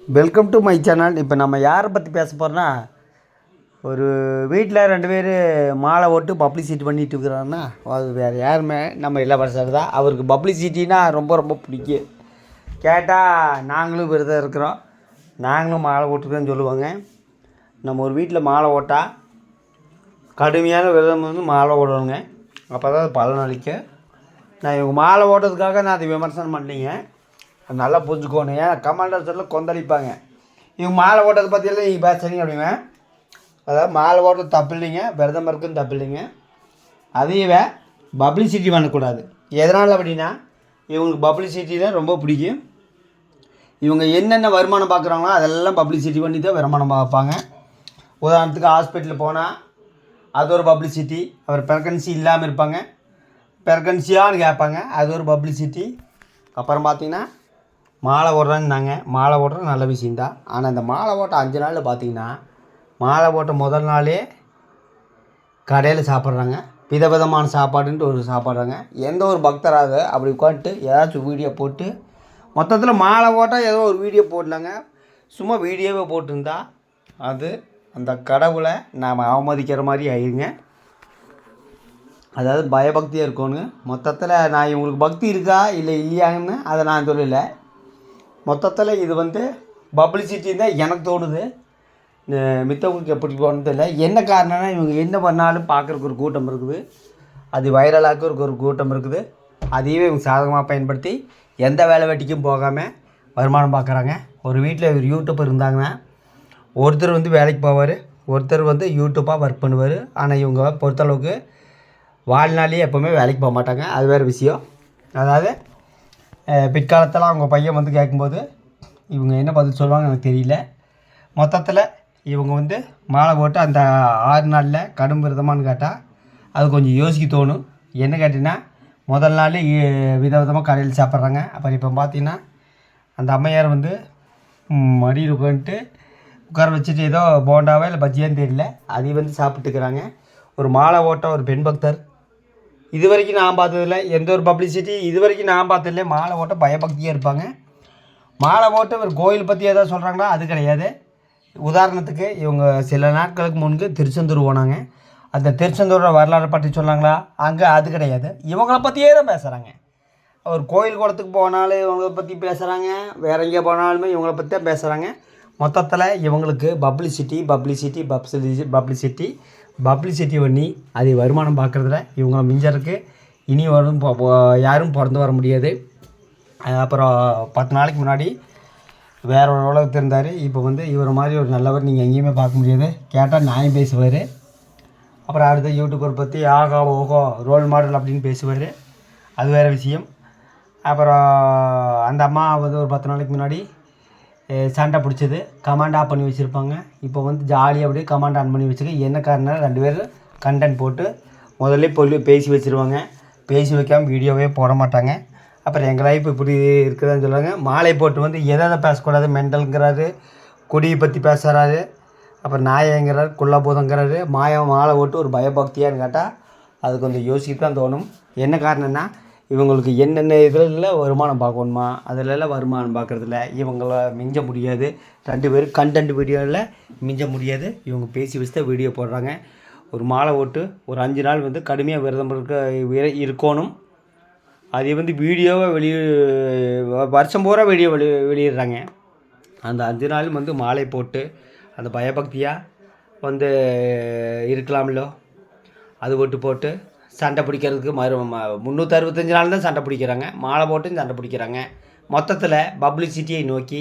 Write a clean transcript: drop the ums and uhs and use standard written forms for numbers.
Welcome to my channel. இப்போ நம்ம யாரை பற்றி பேச போகிறோன்னா, ஒரு வீட்டில் 2 பேர் மாலை ஓட்டு பப்ளிசிட்டி பண்ணிட்டு இருக்கிறாங்கன்னா அது வேறு யாருமே நம்ம இளவரசர் தான். அவருக்கு பப்ளிசிட்டினா ரொம்ப ரொம்ப பிடிக்கும். கேட்டால் நாங்களும் விரதம் இருக்கிறோம், நாங்களும் மாலை ஓட்டுருக்கோன்னு சொல்லுவாங்க. நம்ம ஒரு வீட்டில் மாலை ஓட்டால் கடுமையான விரதம் வந்து மாலை ஓடணுங்க. அப்போ தான் அது பலன் அளிக்கும். நான் இவங்க மாலை ஓட்டுறதுக்காக நான் அதை விமர்சனம் பண்ணலைங்க, நல்லா புரிஞ்சுக்கணும். ஏன் கமாண்டர்ஸில் கொந்தளிப்பாங்க, இவங்க மாலை ஓட்டுறதை பற்றியெல்லாம் நீங்கள் பேசுகிறீங்க அப்படிங்க. அதாவது மாலை ஓட்டுறது தப்பு இல்லைங்க, விரதம் இருக்குன்னு தப்பு இல்லைங்க. அதையவே பப்ளிசிட்டி பண்ணக்கூடாது. எதனால் அப்படின்னா, இவங்களுக்கு பப்ளிசிட்டியில் ரொம்ப பிடிக்கும். இவங்க என்னென்ன வருமானம் பார்க்குறாங்களோ அதெல்லாம் பப்ளிசிட்டி பண்ணி தான் வருமானம் பார்ப்பாங்க. உதாரணத்துக்கு ஹாஸ்பிட்டலில் போனால் அது ஒரு பப்ளிசிட்டி. அவர் ப்ரெக்னன்சி இல்லாமல் இருப்பாங்க, ப்ரெக்னன்சியான்னு கேட்பாங்க, அது ஒரு பப்ளிசிட்டி. அப்புறம் பார்த்திங்கன்னா மாலை ஓடுறாங்கன்னாங்க. மாலை ஓடுறது நல்ல விஷயந்தான். ஆனால் இந்த மாலை ஓட்ட 5 நாளில் பார்த்திங்கன்னா, மாலை ஓட்ட முதல் நாளே கடையில் சாப்பிட்றாங்க. விதவிதமான சாப்பாடுன்ட்டு ஒரு சாப்பிட்றாங்க. எந்த ஒரு பக்தராக அப்படி உட்காந்துட்டு ஏதாச்சும் வீடியோ போட்டு, மொத்தத்தில் மாலை ஓட்டால் ஏதோ ஒரு வீடியோ போடலாங்க. சும்மா வீடியோவே போட்டிருந்தா அது அந்த கடவுளை நாம் அவமதிக்கிற மாதிரி ஆயிருங்க. அதாவது பயபக்தியாக இருக்கணுங்க. மொத்தத்தில் நான் இவங்களுக்கு பக்தி இருக்கா இல்லை இல்லையான்னு அதை நான் சொல்லலை. மொத்தத்தில் இது வந்து பப்ளிசிட்டி தான் எனக்கு தோணுது. மித்தவங்களுக்கு எப்படி போகணுன்னு தெரியல. என்ன காரணம்னா, இவங்க என்ன பண்ணாலும் பார்க்குறக்கு ஒரு கூட்டம் இருக்குது, அது வைரலாக்கிறதுக்கு ஒரு கூட்டம் இருக்குது. அதையே இவங்க சாதகமாக பயன்படுத்தி எந்த வேலை வெட்டிக்கும் போகாமல் வருமானம் பார்க்குறாங்க. ஒரு வீட்டில் ஒரு யூடியூப்பர் இருந்தாங்கன்னா, ஒருத்தர் வந்து வேலைக்கு போவார், ஒருத்தர் வந்து யூடியூப்பாக ஒர்க் பண்ணுவார். ஆனால் இவங்க பொறுத்தளவுக்கு வாழ்நாளையே எப்போவுமே வேலைக்கு போக மாட்டாங்க. அது வேறு விஷயம். அதாவது பிற்காலத்தில் அவங்க பையன் வந்து கேட்கும்போது இவங்க என்ன பதில் சொல்லுவாங்க எனக்கு தெரியல. மொத்தத்தில் இவங்க வந்து மாலை போட்டு அந்த 6 நாளில் கடும் விரதமானு கேட்டால் அது கொஞ்சம் யோசிக்க தோணும். என்ன கேட்டிங்கன்னா, முதல் நாள் விதவிதமாக கடையில் சாப்பிட்றாங்க. அப்புறம் இப்போ பார்த்திங்கன்னா அந்த அம்மையார் வந்து மடியில் உட்காந்துட்டு உட்கார வச்சுட்டு ஏதோ போண்டாவோ இல்லை பஜ்ஜியான்னு தெரியல, அதையும் வந்து சாப்பிட்டுக்கிறாங்க. ஒரு மாலை ஓட்ட ஒரு பெண் பக்தர் இது வரைக்கும் நான் பார்த்ததில்ல. எந்த ஒரு பப்ளிசிட்டி இது வரைக்கும் நான் பார்த்ததில்ல. மாலை ஓட்ட பயபக்தியாக இருப்பாங்க. மாலை ஓட்ட ஒரு கோயில் பற்றி ஏதாவது சொல்கிறாங்களா, அது கிடையாது. உதாரணத்துக்கு இவங்க சில நாட்களுக்கு முன்பு திருச்செந்தூர் போனாங்க. அந்த திருச்செந்தூரோட வரலாறு பற்றி சொன்னாங்களா, அங்கே அது கிடையாது. இவங்கள பற்றியே தான் பேசுகிறாங்க. ஒரு கோயில் குளத்துக்கு போனாலும் இவங்கள பற்றி பேசுகிறாங்க, வேறு எங்கே போனாலுமே இவங்கள பற்றி தான் பேசுகிறாங்க. மொத்தத்தில் இவங்களுக்கு publicity publicity publicity publicity publicity பண்ணி அதை வருமானம் பார்க்குறதுல இவங்கள மிஞ்சறதுக்கு இனி வரும் யாரும் பிறந்து வர முடியாது. அப்புறம் 10 நாளைக்கு முன்னாடி வேற ஒரு உலகத்தில் இருந்தார். இப்போ வந்து இவர் மாதிரி ஒரு நல்லவர் நீங்கள் எங்கேயுமே பார்க்க முடியாது. கேட்டால் நியாயம் பேசுவார். அப்புறம் அடுத்த யூடியூபர் பற்றி ஆகா ஓஹோ ரோல் மாடல் அப்படின்னு பேசுவார், அது வேறு விஷயம். அப்புறம் அந்த அம்மா வந்து ஒரு 10 நாளைக்கு முன்னாடி சண்டை பிடிச்சது கமாண்ட் ஆஃப் பண்ணி வச்சுருப்பாங்க. இப்போ வந்து ஜாலியாக அப்படியே கமாண்ட் ஆன் பண்ணி வச்சுருக்க. என்ன காரணம், 2 பேர் கண்டென்ட் போட்டு முதல்ல பேசி வச்சுருவாங்க. பேசி வைக்காமல் வீடியோவே போட மாட்டாங்க. அப்புறம் எங்கள் லைஃப் இப்படி இருக்குதுன்னு சொல்லுவாங்க. மாலை போட்டு வந்து எதை பேசக்கூடாது, மெண்டலுங்கிறாரு, கொடியை பற்றி பேசுகிறாரு, அப்புறம் நாயங்கிறாரு, குள்ளபூதங்கிறாரு. மாலை ஓட்டு ஒரு பயபக்தியான்னு கேட்டால் அது கொஞ்சம் யோசிக்க தான் தோணும். என்ன காரணம்னா, இவங்களுக்கு என்னென்ன இதில் வருமானம் பார்க்கணுமா, அதிலெல்லாம் வருமானம் பார்க்குறதில்ல. இவங்கள மிஞ்ச முடியாது. 2 பேரும் கண்டென்ட் வீடியோவில் மிஞ்ச முடியாது. இவங்க பேசி வச்சு தான் வீடியோ போடுறாங்க. ஒரு மாலை ஓட்டு ஒரு 5 நாள் வந்து கடுமையாக விரதம் இருக்கணும். அதை வந்து வீடியோவை வருஷம் பூரா வீடியோ வெளியிடுறாங்க. அந்த 5 நாள் வந்து மாலை போட்டு அந்த பயபக்தியாக வந்து இருக்கலாம்லோ, அது போட்டு சண்டை பிடிக்கிறதுக்கு 365 நாள் தான் சண்டை பிடிக்கிறாங்க. மாலை போட்டு சண்டை பிடிக்கிறாங்க. மொத்தத்தில் பப்ளிசிட்டியை நோக்கி